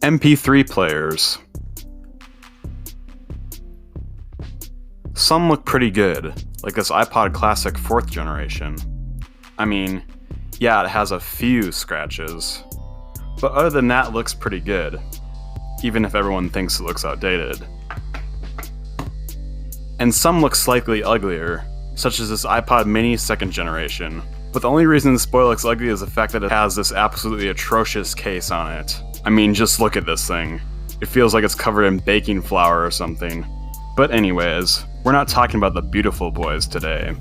MP3 players. Some look pretty good, like this iPod Classic 4th generation. I mean, yeah, it has a few scratches, but other than that, it looks pretty good, even if everyone thinks it looks outdated. And some look slightly uglier, such as this iPod Mini 2nd generation. But the only reason this boy looks ugly is the fact that it has this absolutely atrocious case on it. I mean, just look at this thing. It feels like it's covered in baking flour or something. But anyways, we're not talking about the beautiful boys today.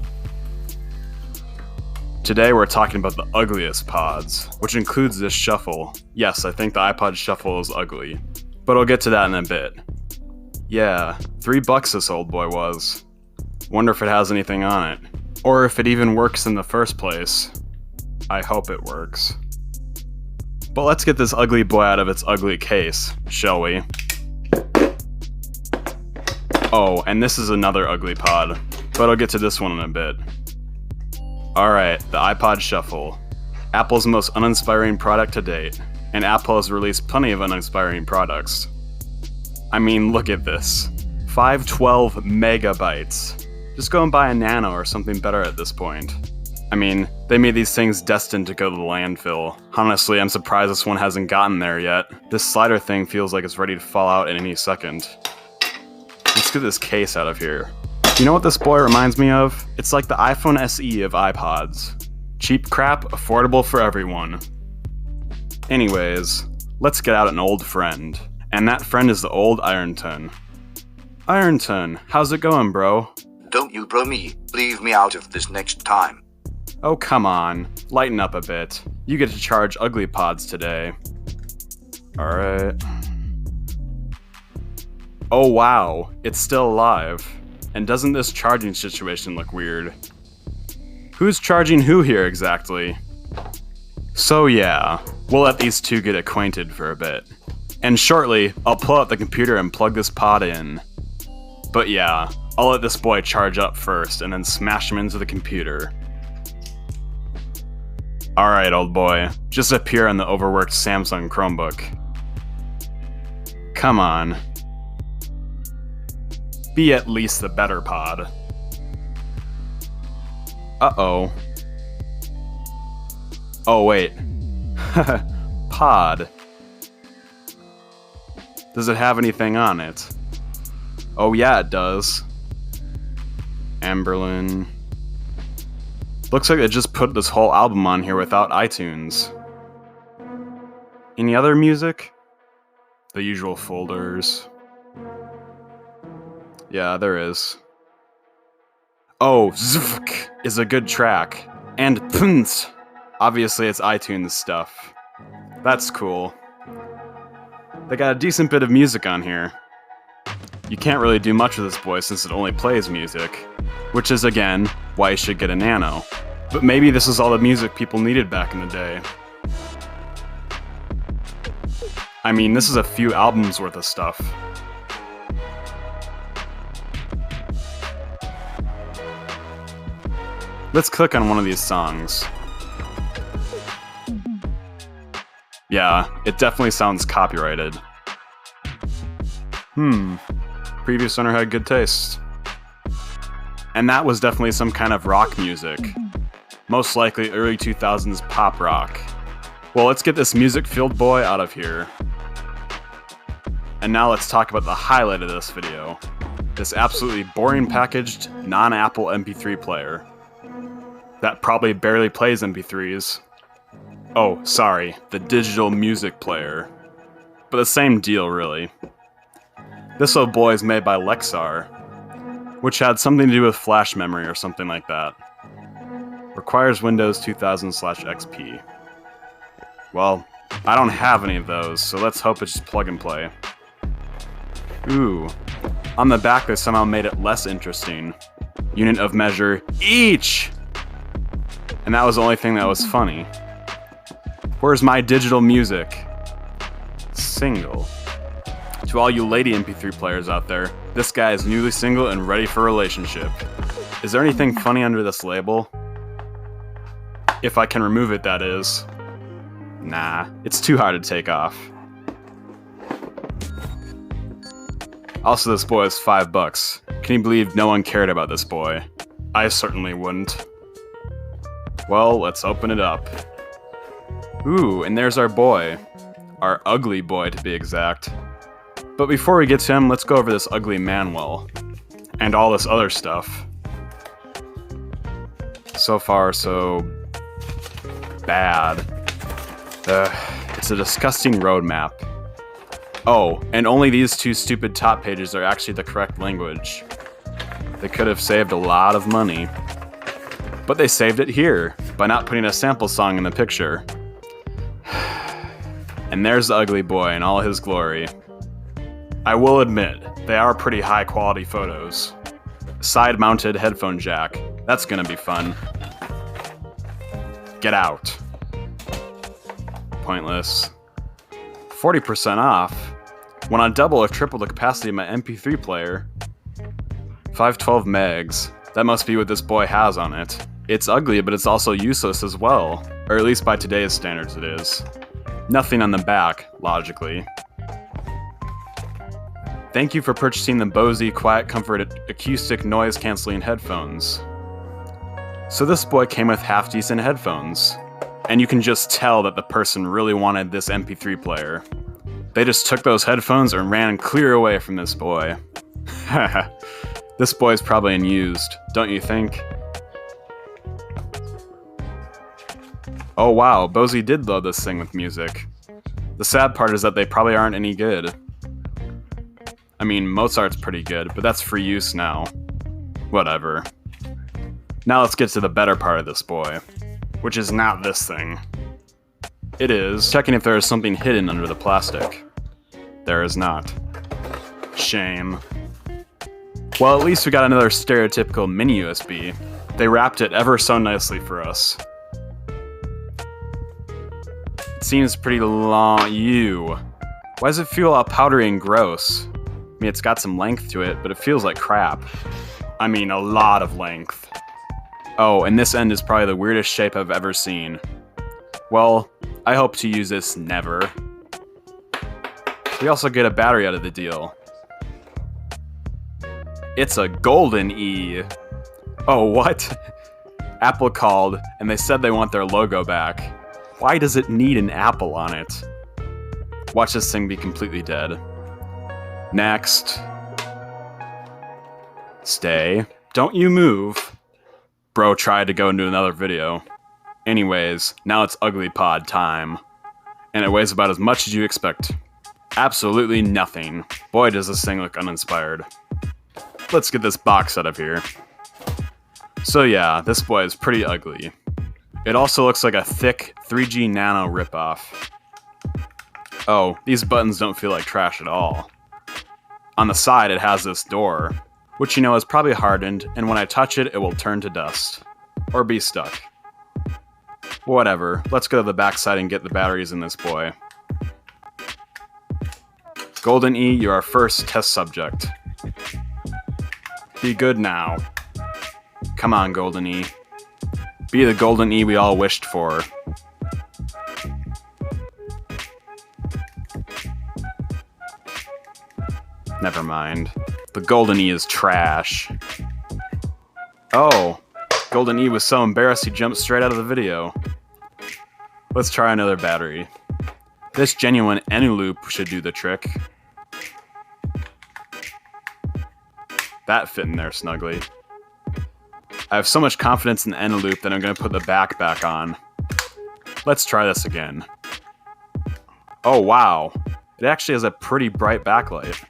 Today we're talking about the ugliest pods, which includes this shuffle. Yes, I think the iPod Shuffle is ugly, but I'll get to that in a bit. Yeah, $3 this old boy was. Wonder if it has anything on it. Or if it even works in the first place. I hope it works. But let's get this ugly boy out of its ugly case, shall we? Oh, and this is another ugly pod, but I'll get to this one in a bit. Alright, the iPod Shuffle. Apple's most uninspiring product to date, and Apple has released plenty of uninspiring products. I mean, look at this. 512 megabytes. Just go and buy a Nano or something better at this point. I mean, they made these things destined to go to the landfill. Honestly, I'm surprised this one hasn't gotten there yet. This slider thing feels like it's ready to fall out in any second. Let's get this case out of here. You know what this boy reminds me of? It's like the iPhone SE of iPods. Cheap crap, affordable for everyone. Anyways, let's get out an old friend. And that friend is the old Ironton. Ironton, how's it going, bro? Don't you bro me, leave me out of this next time. Oh, come on. Lighten up a bit. You get to charge ugly pods today. Alright. Oh wow, it's still alive. And doesn't this charging situation look weird? Who's charging who here exactly? So yeah, we'll let these two get acquainted for a bit. And shortly, I'll pull out the computer and plug this pod in. But yeah, I'll let this boy charge up first and then smash him into the computer. Alright, old boy, just appear on the overworked Samsung Chromebook. Come on. Be at least the better pod. Uh-oh. Oh, wait. Pod. Does it have anything on it? Oh yeah, it does. Amberlin. Looks like they just put this whole album on here without iTunes. Any other music? The usual folders. Yeah, there is. Oh, Zvk is a good track. And Pnt. Obviously it's iTunes stuff. That's cool. They got a decent bit of music on here. You can't really do much with this boy since it only plays music. Which is, again, why you should get a Nano. But maybe this is all the music people needed back in the day. I mean, this is a few albums worth of stuff. Let's click on one of these songs. Yeah, it definitely sounds copyrighted. Previous owner had good taste. And that was definitely some kind of rock music. Most likely early 2000s pop rock. Well, let's get this music-filled boy out of here. And now let's talk about the highlight of this video. This absolutely boring packaged, non-Apple MP3 player. That probably barely plays MP3s. Oh, sorry, the digital music player. But the same deal, really. This old boy is made by Lexar, which had something to do with flash memory or something like that. Requires Windows 2000/XP. Well, I don't have any of those, so let's hope it's just plug and play. Ooh. On the back they somehow made it less interesting. Unit of measure, each! And that was the only thing that was funny. Where's my digital music? Single. To all you lady MP3 players out there, this guy is newly single and ready for a relationship. Is there anything funny under this label? If I can remove it, that is. Nah, it's too hard to take off. Also, this boy is $5. Can you believe no one cared about this boy? I certainly wouldn't. Well, let's open it up. Ooh, and there's our boy. Our ugly boy, to be exact. But before we get to him, let's go over this ugly manual. And all this other stuff. So far, so bad. It's a disgusting roadmap. Oh, and only these two stupid top pages are actually the correct language. They could have saved a lot of money. But they saved it here, by not putting a sample song in the picture. And there's the ugly boy in all his glory. I will admit, they are pretty high quality photos. Side-mounted headphone jack. That's gonna be fun. Get out. Pointless. 40% off? When I double or triple the capacity of my MP3 player. 512 megs. That must be what this boy has on it. It's ugly, but it's also useless as well. Or at least by today's standards it is. Nothing on the back, logically. Thank you for purchasing the Bose Quiet Comfort Acoustic Noise Cancelling Headphones. So this boy came with half-decent headphones. And you can just tell that the person really wanted this MP3 player. They just took those headphones and ran clear away from this boy. This boy's probably unused, don't you think? Oh wow, Bose did load this thing with music. The sad part is that they probably aren't any good. I mean, Mozart's pretty good, but that's free use now. Whatever. Now let's get to the better part of this boy. Which is not this thing. It is checking if there is something hidden under the plastic. There is not. Shame. Well, at least we got another stereotypical mini USB. They wrapped it ever so nicely for us. It seems pretty long. Ew. Why does it feel all powdery and gross? I mean, it's got some length to it, but it feels like crap. I mean, a lot of length. Oh, and this end is probably the weirdest shape I've ever seen. Well, I hope to use this never. We also get a battery out of the deal. It's a golden E. Oh, what? Apple called, and they said they want their logo back. Why does it need an apple on it? Watch this thing be completely dead. Next. Stay. Don't you move. Bro tried to go into another video. Anyways, now it's Ugly Pod time. And it weighs about as much as you expect. Absolutely nothing. Boy, does this thing look uninspired. Let's get this box out of here. So yeah, this boy is pretty ugly. It also looks like a thick 3G Nano ripoff. Oh, these buttons don't feel like trash at all. On the side it has this door, which you know is probably hardened, and when I touch it, it will turn to dust. Or be stuck. Whatever, let's go to the backside and get the batteries in this boy. Golden E, you're our first test subject. Be good now. Come on, Golden E. Be the Golden E we all wished for. Never mind. The Golden E is trash. Oh, Golden E was so embarrassed he jumped straight out of the video. Let's try another battery. This genuine Eneloop should do the trick. That fit in there snugly. I have so much confidence in the Eneloop that I'm going to put the back on. Let's try this again. Oh wow, it actually has a pretty bright backlight.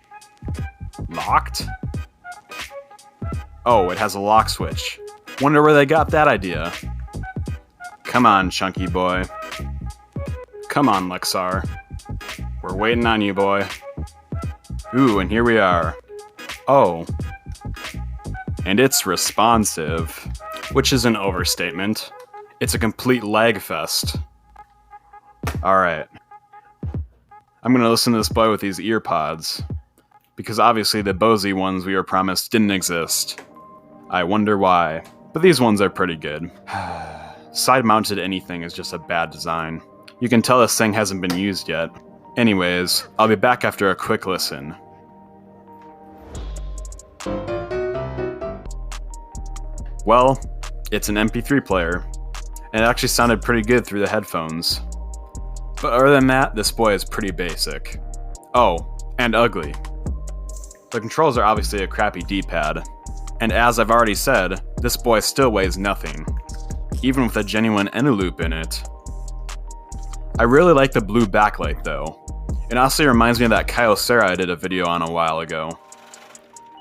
Locked? Oh, it has a lock switch. Wonder where they got that idea. Come on, chunky boy. Come on, Lexar. We're waiting on you, boy. Ooh, and here we are. Oh. And it's responsive. Which is an overstatement. It's a complete lag fest. Alright. I'm gonna listen to this boy with these ear pods. Because obviously the Bose ones we were promised didn't exist. I wonder why. But these ones are pretty good. Side-mounted anything is just a bad design. You can tell this thing hasn't been used yet. Anyways, I'll be back after a quick listen. Well, it's an MP3 player, and it actually sounded pretty good through the headphones. But other than that, this boy is pretty basic. Oh, and ugly. The controls are obviously a crappy D-pad, and as I've already said, this boy still weighs nothing, even with a genuine loop in it. I really like the blue backlight though. It honestly reminds me of that Kyocera I did a video on a while ago.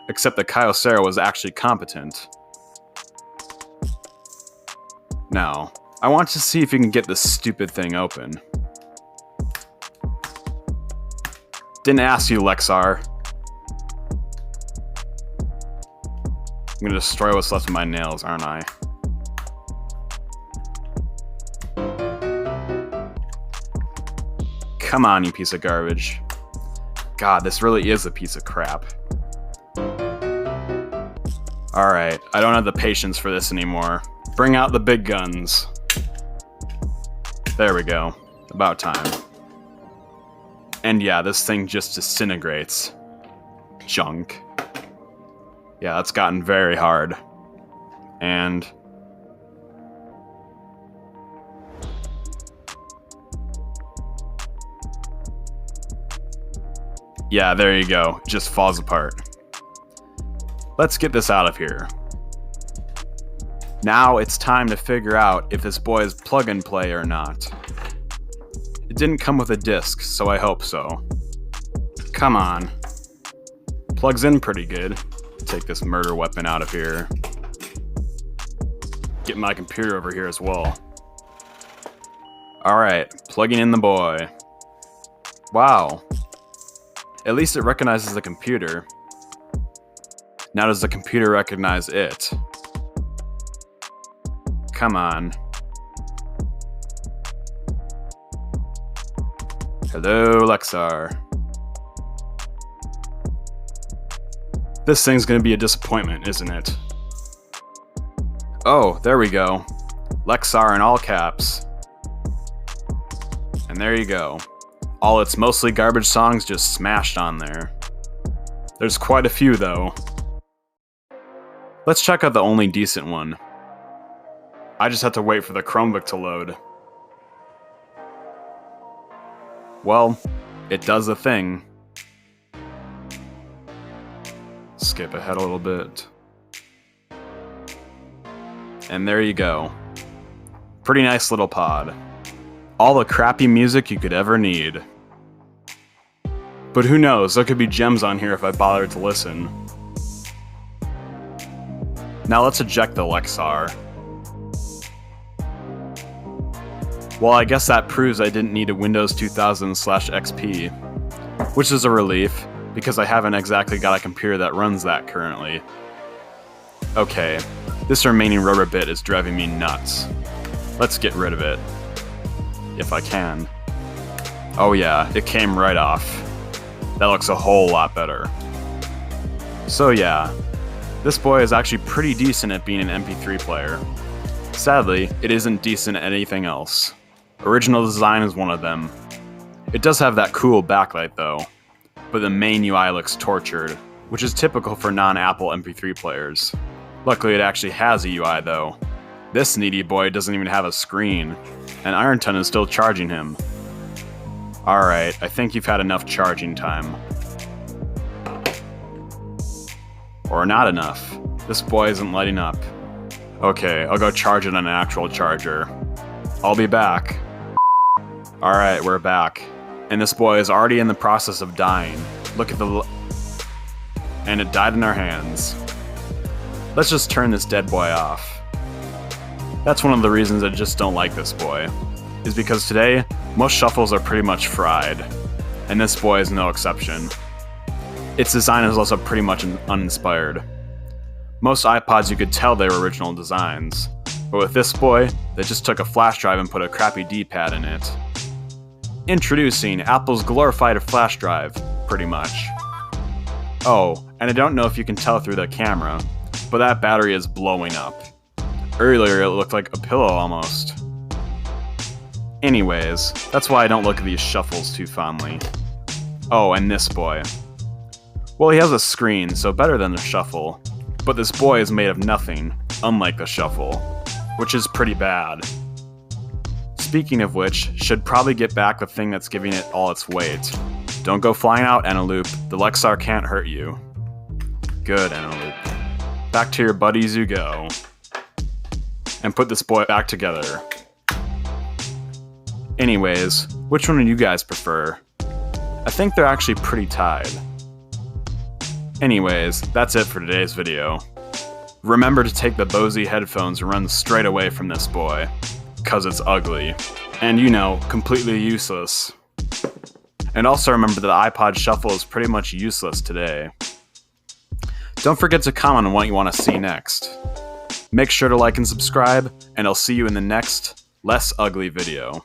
Except the Kyocera was actually competent. Now, I want to see if you can get this stupid thing open. Didn't ask you, Lexar. I'm gonna destroy what's left of my nails, aren't I? Come on, you piece of garbage. God, this really is a piece of crap. Alright, I don't have the patience for this anymore. Bring out the big guns. There we go. About time. And yeah, this thing just disintegrates. Junk. Yeah, that's gotten very hard. And... yeah, there you go. It just falls apart. Let's get this out of here. Now it's time to figure out if this boy is plug and play or not. It didn't come with a disc, so I hope so. Come on. Plugs in pretty good. Take this murder weapon out of here. Get my computer over here as well. Alright, plugging in the boy. Wow. At least it recognizes the computer. Now does the computer recognize it? Come on. Hello, Lexar. This thing's gonna be a disappointment, isn't it? Oh, there we go. Lexar in all caps. And there you go. All its mostly garbage songs just smashed on there. There's quite a few, though. Let's check out the only decent one. I just have to wait for the Chromebook to load. Well, it does a thing. Skip ahead a little bit. And there you go. Pretty nice little pod. All the crappy music you could ever need. But who knows, there could be gems on here if I bothered to listen. Now let's eject the Lexar. Well, I guess that proves I didn't need a Windows 2000/XP, which is a relief, because I haven't exactly got a computer that runs that currently. Okay, this remaining rubber bit is driving me nuts. Let's get rid of it. If I can. Oh yeah, it came right off. That looks a whole lot better. So yeah, this boy is actually pretty decent at being an MP3 player. Sadly, it isn't decent at anything else. Original design is one of them. It does have that cool backlight though, but the main UI looks tortured, which is typical for non-Apple MP3 players. Luckily it actually has a UI though. This needy boy doesn't even have a screen, and Ironton is still charging him. Alright, I think you've had enough charging time. Or not enough. This boy isn't lighting up. Okay, I'll go charge it on an actual charger. I'll be back. Alright, we're back. And this boy is already in the process of dying. Look at the... and it died in our hands. Let's just turn this dead boy off. That's one of the reasons I just don't like this boy. Is because today, most shuffles are pretty much fried. And this boy is no exception. Its design is also pretty much uninspired. Most iPods you could tell they were original designs. But with this boy, they just took a flash drive and put a crappy D-pad in it. Introducing Apple's glorified flash drive, pretty much. Oh, and I don't know if you can tell through the camera, but that battery is blowing up. Earlier it looked like a pillow almost. Anyways, that's why I don't look at these shuffles too fondly. Oh, and this boy. Well, he has a screen, so better than the shuffle. But this boy is made of nothing, unlike the shuffle, which is pretty bad. Speaking of which, should probably get back the thing that's giving it all its weight. Don't go flying out, Eneloop. The Lexar can't hurt you. Good, Eneloop. Back to your buddies you go. And put this boy back together. Anyways, which one do you guys prefer? I think they're actually pretty tied. Anyways, that's it for today's video. Remember to take the Bose headphones and run straight away from this boy, 'cause it's ugly. And you know, completely useless. And also remember that the iPod Shuffle is pretty much useless today. Don't forget to comment on what you want to see next. Make sure to like and subscribe, and I'll see you in the next, less ugly video.